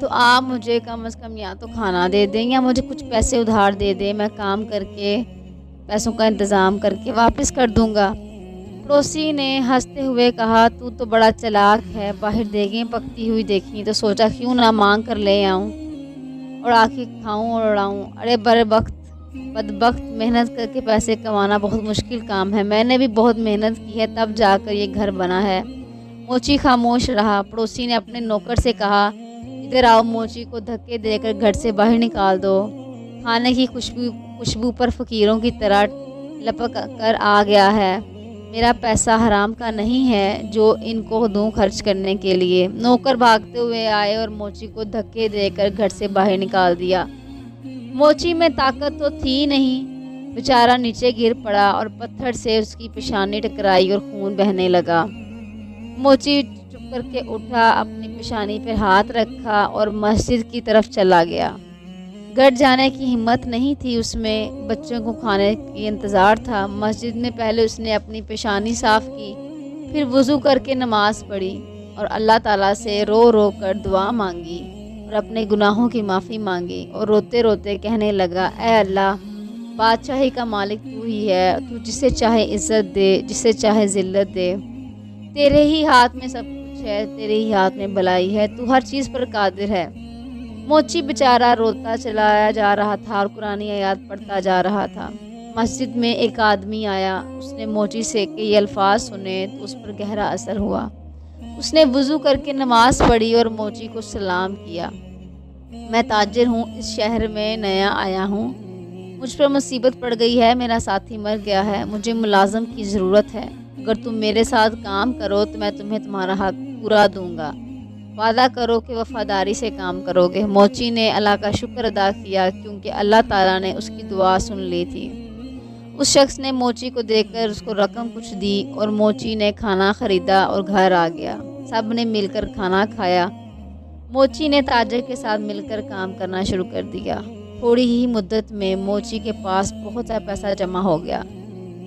تو آپ مجھے کم از کم یا تو کھانا دے دیں یا مجھے کچھ پیسے ادھار دے دیں، میں کام کر کے پیسوں کا انتظام کر کے واپس کر دوں گا۔ پڑوسی نے ہنستے ہوئے کہا، تو تو بڑا چلاک ہے، باہر دیگیں پکتی ہوئی دیکھی تو سوچا کیوں نہ مانگ کر لے آؤں اور آ کے کھاؤں اور اڑاؤں۔ ارے بدبخت، محنت کر کے پیسے کمانا بہت مشکل کام ہے، میں نے بھی بہت محنت کی ہے تب جا کر یہ گھر بنا ہے۔ موچی خاموش رہا۔ پڑوسی نے اپنے نوکر سے کہا، ادھر آؤ، موچی کو دھکے دے کر گھر سے باہر نکال دو۔ کھانے کی خوشبو پر فقیروں کی طرح لپک کر آ گیا ہے۔ میرا پیسہ حرام کا نہیں ہے جو ان کو دوں خرچ کرنے کے لیے۔ نوکر بھاگتے ہوئے آئے اور موچی کو دھکے دے کر گھر سے باہر نکال دیا۔ موچی میں طاقت تو تھی نہیں، بیچارہ نیچے گر پڑا اور پتھر سے اس کی پیشانی ٹکرائی اور خون بہنے لگا۔ موچی چپ کر کے اٹھا، اپنی پیشانی پر ہاتھ رکھا اور مسجد کی طرف چلا گیا۔ گھر جانے کی ہمت نہیں تھی اس میں، بچوں کو کھانے کی انتظار تھا۔ مسجد میں پہلے اس نے اپنی پیشانی صاف کی، پھر وضو کر کے نماز پڑھی اور اللہ تعالیٰ سے رو رو کر دعا مانگی اور اپنے گناہوں کی معافی مانگی اور روتے روتے کہنے لگا، اے اللہ، بادشاہی کا مالک تو ہی ہے، تو جسے چاہے عزت دے، جسے چاہے ذلت دے، تیرے ہی ہاتھ میں سب کچھ ہے، تیرے ہی ہاتھ میں بھلائی ہے، تو ہر چیز پر قادر ہے۔ موچی بیچارہ روتا چلایا جا رہا تھا اور قرآن آیات پڑھتا جا رہا تھا۔ مسجد میں ایک آدمی آیا، اس نے موچی سے کہ یہ الفاظ سنے تو اس پر گہرا اثر ہوا۔ اس نے وضو کر کے نماز پڑھی اور موچی کو سلام کیا۔ میں تاجر ہوں، اس شہر میں نیا آیا ہوں، مجھ پر مصیبت پڑ گئی ہے، میرا ساتھی مر گیا ہے، مجھے ملازم کی ضرورت ہے، اگر تم میرے ساتھ کام کرو تو میں تمہیں تمہارا حق پورا دوں گا، وعدہ کرو کہ وفاداری سے کام کرو گے۔ موچی نے اللہ کا شکر ادا کیا کیونکہ اللہ تعالیٰ نے اس کی دعا سن لی تھی۔ اس شخص نے موچی کو دیکھ کر اس کو رقم کچھ دی اور موچی نے کھانا خریدا اور گھر آ گیا۔ سب نے مل کر کھانا کھایا۔ موچی نے تاجر کے ساتھ مل کر کام کرنا شروع کر دیا۔ تھوڑی ہی مدت میں موچی کے پاس بہت سا پیسہ جمع ہو گیا۔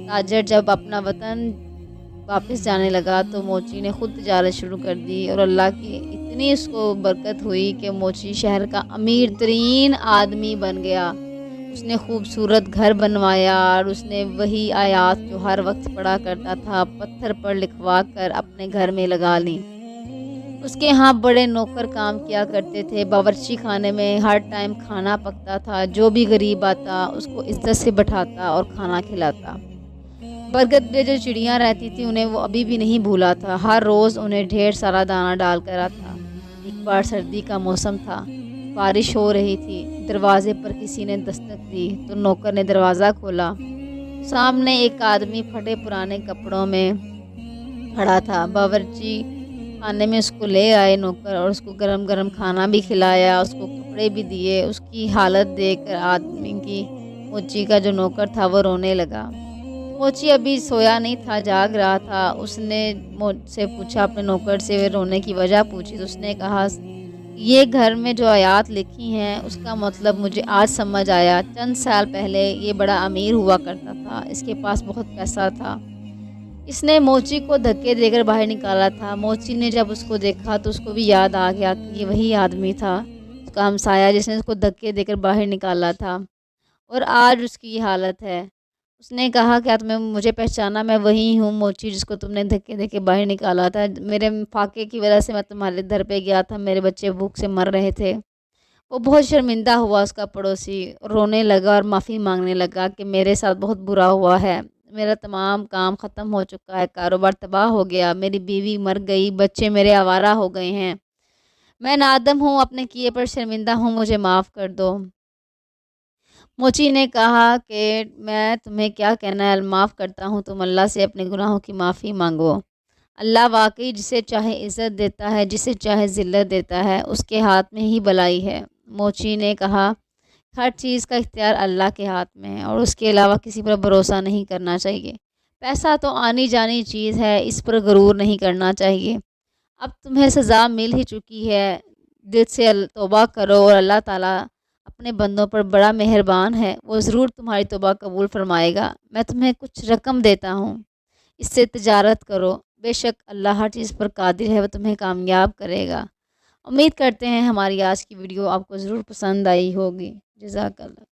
تاجر جب اپنا وطن واپس جانے لگا تو موچی نے خود تجارت شروع کر دی اور اللہ کی اتنی اس کو برکت ہوئی کہ موچی شہر کا امیر ترین آدمی بن گیا۔ اس نے خوبصورت گھر بنوایا اور اس نے وہی آیات جو ہر وقت پڑھا کرتا تھا پتھر پر لکھوا کر اپنے گھر میں لگا لی۔ اس کے ہاں بڑے نوکر کام کیا کرتے تھے، باورچی خانے میں ہر ٹائم کھانا پکتا تھا، جو بھی غریب آتا اس کو عزت سے بٹھاتا اور کھانا کھلاتا۔ برگد پہ جو چڑیاں رہتی تھی انہیں وہ ابھی بھی نہیں بھولا تھا، ہر روز انہیں ڈھیر سارا دانہ ڈال کر آتا۔ ایک بار سردی کا موسم تھا، بارش ہو رہی تھی، دروازے پر کسی نے دستک دی تو نوکر نے دروازہ کھولا۔ سامنے ایک آدمی پھٹے پرانے کپڑوں میں کھڑا تھا۔ باورچی خانے میں اس کو لے آئے نوکر اور اس کو گرم گرم کھانا بھی کھلایا، اس کو کپڑے بھی دیے۔ اس کی حالت دیکھ کر آدمی کی، موچی کا جو نوکر تھا، وہ رونے لگا۔ موچی ابھی سویا نہیں تھا، جاگ رہا تھا۔ اس نے مجھ سے پوچھا، اپنے نوکر سے رونے کی وجہ پوچھی تو اس نے کہا، یہ گھر میں جو آیات لکھی ہیں اس کا مطلب مجھے آج سمجھ آیا۔ چند سال پہلے یہ بڑا امیر ہوا کرتا تھا، اس کے پاس بہت پیسہ تھا، اس نے موچی کو دھکے دے کر باہر نکالا تھا۔ موچی نے جب اس کو دیکھا تو اس کو بھی یاد آ گیا کہ یہ وہی آدمی تھا، اس کا ہمسایہ جس نے اس کو دھکے دے کر باہر نکالا تھا اور آج اس کی یہ حالت ہے۔ اس نے کہا، کیا تمہیں مجھے پہچانا؟ میں وہی ہوں موچی جس کو تم نے دھکے دے کے باہر نکالا تھا۔ میرے فاقے کی وجہ سے میں تمہارے گھر پہ گیا تھا، میرے بچے بھوک سے مر رہے تھے۔ وہ بہت شرمندہ ہوا، اس کا پڑوسی رونے لگا اور معافی مانگنے لگا کہ میرے ساتھ بہت برا ہوا ہے، میرا تمام کام ختم ہو چکا ہے، کاروبار تباہ ہو گیا، میری بیوی مر گئی، بچے میرے آوارہ ہو گئے ہیں، میں نادم ہوں، اپنے کیے پر شرمندہ ہوں، مجھے معاف کر دو۔ موچی نے کہا کہ میں تمہیں کیا کہنا ہے، معاف کرتا ہوں، تم اللہ سے اپنے گناہوں کی معافی مانگو۔ اللہ واقعی جسے چاہے عزت دیتا ہے، جسے چاہے ذلت دیتا ہے، اس کے ہاتھ میں ہی بھلائی ہے۔ موچی نے کہا، ہر چیز کا اختیار اللہ کے ہاتھ میں ہے اور اس کے علاوہ کسی پر بھروسہ نہیں کرنا چاہیے۔ پیسہ تو آنی جانی چیز ہے، اس پر غرور نہیں کرنا چاہیے۔ اب تمہیں سزا مل ہی چکی ہے، دل سے توبہ کرو اور اللہ تعالیٰ اپنے بندوں پر بڑا مہربان ہے، وہ ضرور تمہاری توبہ قبول فرمائے گا۔ میں تمہیں کچھ رقم دیتا ہوں، اس سے تجارت کرو، بے شک اللہ ہر چیز پر قادر ہے، وہ تمہیں کامیاب کرے گا۔ امید کرتے ہیں ہماری آج کی ویڈیو آپ کو ضرور پسند آئی ہوگی۔ جزاک اللہ۔